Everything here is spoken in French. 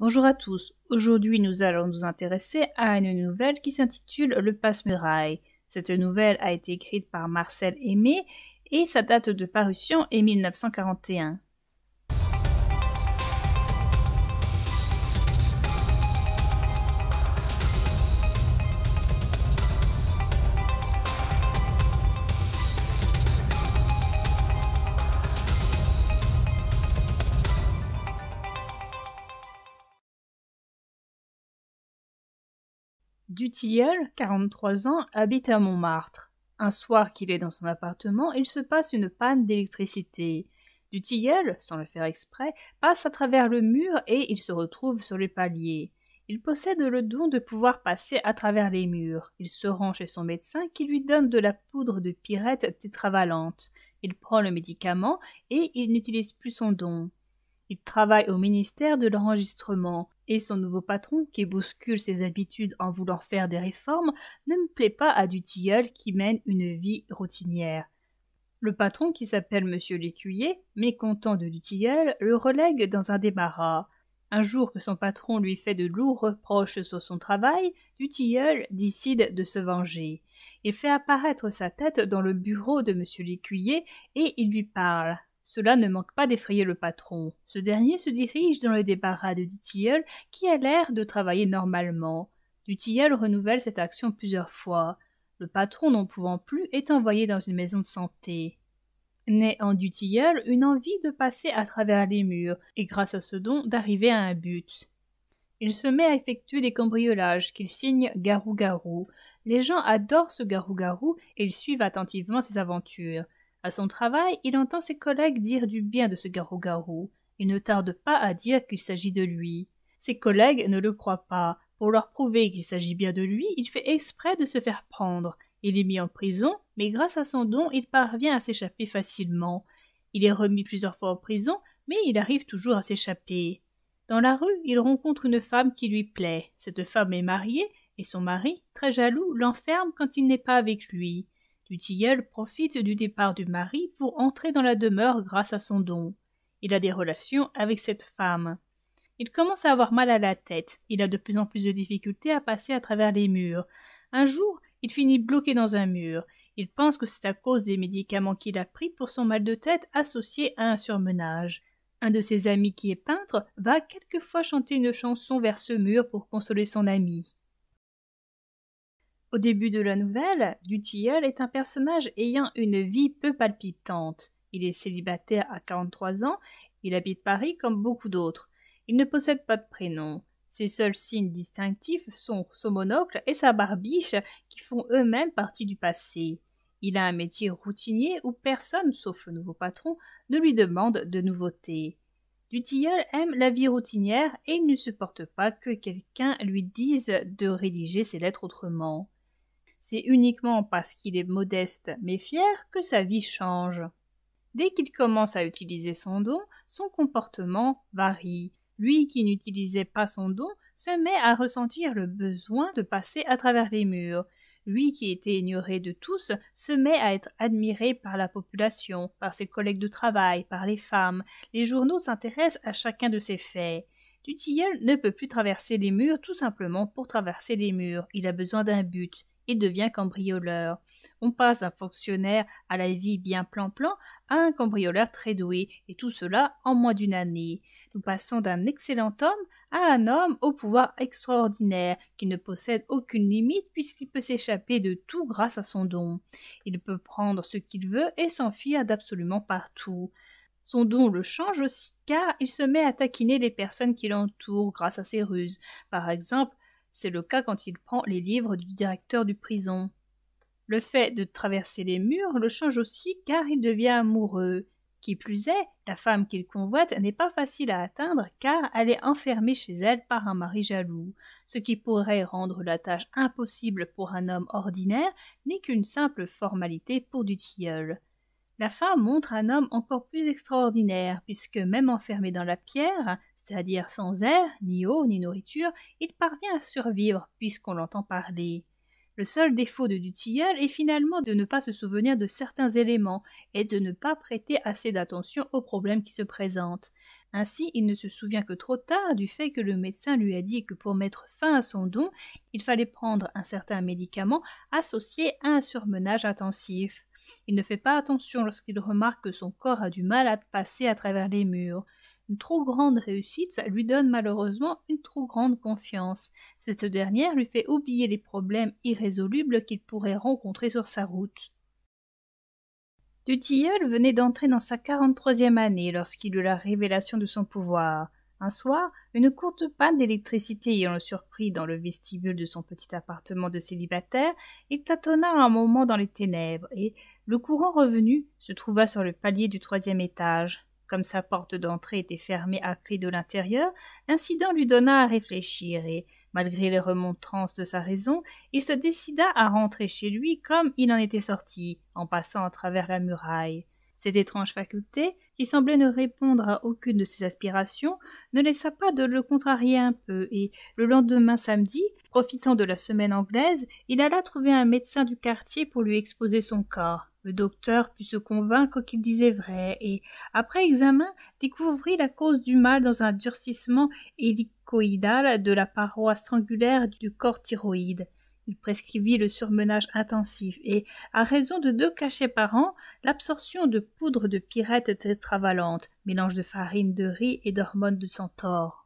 Bonjour à tous, aujourd'hui nous allons nous intéresser à une nouvelle qui s'intitule Le Passe-Muraille. Cette nouvelle a été écrite par Marcel Aimé et sa date de parution est 1941. Dutilleul, 43 ans, habite à Montmartre. Un soir qu'il est dans son appartement, il se passe une panne d'électricité. Dutilleul, sans le faire exprès, passe à travers le mur et il se retrouve sur le palier. Il possède le don de pouvoir passer à travers les murs. Il se rend chez son médecin qui lui donne de la poudre de pyrète tétravalente. Il prend le médicament et il n'utilise plus son don. Il travaille au ministère de l'enregistrement, et son nouveau patron, qui bouscule ses habitudes en voulant faire des réformes, ne me plaît pas à Dutilleul qui mène une vie routinière. Le patron, qui s'appelle Monsieur l'Écuyer, mécontent de Dutilleul, le relègue dans un débarras. Un jour que son patron lui fait de lourds reproches sur son travail, Dutilleul décide de se venger. Il fait apparaître sa tête dans le bureau de Monsieur l'Écuyer et il lui parle. Cela ne manque pas d'effrayer le patron. Ce dernier se dirige dans le débarras de Dutilleul qui a l'air de travailler normalement. Dutilleul renouvelle cette action plusieurs fois. Le patron, n'en pouvant plus, est envoyé dans une maison de santé. Naît en Dutilleul une envie de passer à travers les murs et grâce à ce don d'arriver à un but. Il se met à effectuer des cambriolages qu'il signe Garou-Garou. Les gens adorent ce Garou-Garou et ils suivent attentivement ses aventures. À son travail, il entend ses collègues dire du bien de ce Garou-Garou. Il ne tarde pas à dire qu'il s'agit de lui. Ses collègues ne le croient pas. Pour leur prouver qu'il s'agit bien de lui, il fait exprès de se faire prendre. Il est mis en prison, mais grâce à son don, il parvient à s'échapper facilement. Il est remis plusieurs fois en prison, mais il arrive toujours à s'échapper. Dans la rue, il rencontre une femme qui lui plaît. Cette femme est mariée, et son mari, très jaloux, l'enferme quand il n'est pas avec lui. Dutilleul profite du départ du mari pour entrer dans la demeure grâce à son don. Il a des relations avec cette femme. Il commence à avoir mal à la tête. Il a de plus en plus de difficultés à passer à travers les murs. Un jour, il finit bloqué dans un mur. Il pense que c'est à cause des médicaments qu'il a pris pour son mal de tête associé à un surmenage. Un de ses amis qui est peintre va quelquefois chanter une chanson vers ce mur pour consoler son ami. Au début de la nouvelle, Dutilleul est un personnage ayant une vie peu palpitante. Il est célibataire à 43 ans, il habite Paris comme beaucoup d'autres. Il ne possède pas de prénom. Ses seuls signes distinctifs sont son monocle et sa barbiche qui font eux-mêmes partie du passé. Il a un métier routinier où personne, sauf le nouveau patron, ne lui demande de nouveautés. Dutilleul aime la vie routinière et il ne supporte pas que quelqu'un lui dise de rédiger ses lettres autrement. C'est uniquement parce qu'il est modeste mais fier que sa vie change. Dès qu'il commence à utiliser son don, son comportement varie. Lui qui n'utilisait pas son don se met à ressentir le besoin de passer à travers les murs. Lui qui était ignoré de tous se met à être admiré par la population, par ses collègues de travail, par les femmes. Les journaux s'intéressent à chacun de ses faits. Dutilleul ne peut plus traverser les murs tout simplement pour traverser les murs. Il a besoin d'un but. Il devient cambrioleur. On passe d'un fonctionnaire à la vie bien plan-plan à un cambrioleur très doué, et tout cela en moins d'une année. Nous passons d'un excellent homme à un homme au pouvoir extraordinaire, qui ne possède aucune limite puisqu'il peut s'échapper de tout grâce à son don. Il peut prendre ce qu'il veut et s'enfuir d'absolument partout. Son don le change aussi car il se met à taquiner les personnes qui l'entourent grâce à ses ruses. Par exemple, c'est le cas quand il prend les livres du directeur du prison. Le fait de traverser les murs le change aussi car il devient amoureux. Qui plus est, la femme qu'il convoite n'est pas facile à atteindre car elle est enfermée chez elle par un mari jaloux. Ce qui pourrait rendre la tâche impossible pour un homme ordinaire n'est qu'une simple formalité pour Dutilleul. La femme montre un homme encore plus extraordinaire, puisque même enfermé dans la pierre, c'est-à-dire sans air, ni eau, ni nourriture, il parvient à survivre, puisqu'on l'entend parler. Le seul défaut de Dutilleul est finalement de ne pas se souvenir de certains éléments et de ne pas prêter assez d'attention aux problèmes qui se présentent. Ainsi, il ne se souvient que trop tard du fait que le médecin lui a dit que pour mettre fin à son don, il fallait prendre un certain médicament associé à un surmenage intensif. Il ne fait pas attention lorsqu'il remarque que son corps a du mal à passer à travers les murs. Une trop grande réussite lui donne malheureusement une trop grande confiance. Cette dernière lui fait oublier les problèmes irrésolubles qu'il pourrait rencontrer sur sa route. Du Tilleul venait d'entrer dans sa 43e année lorsqu'il eut la révélation de son pouvoir. Un soir, une courte panne d'électricité ayant le surpris dans le vestibule de son petit appartement de célibataire, il tâtonna un moment dans les ténèbres et, le courant revenu, se trouva sur le palier du 3e étage. Comme sa porte d'entrée était fermée à clé de l'intérieur, l'incident lui donna à réfléchir et, malgré les remontrances de sa raison, il se décida à rentrer chez lui comme il en était sorti, en passant à travers la muraille. Cette étrange faculté, qui semblait ne répondre à aucune de ses aspirations, ne laissa pas de le contrarier un peu, et le lendemain samedi, profitant de la semaine anglaise, il alla trouver un médecin du quartier pour lui exposer son cas. Le docteur put se convaincre qu'il disait vrai, et, après examen, découvrit la cause du mal dans un durcissement hélicoïdal de la paroi strangulaire du corps thyroïde. Il prescrivit le surmenage intensif et, à raison de 2 cachets par an, l'absorption de poudre de pyrète tétravalente, mélange de farine de riz et d'hormones de centaure.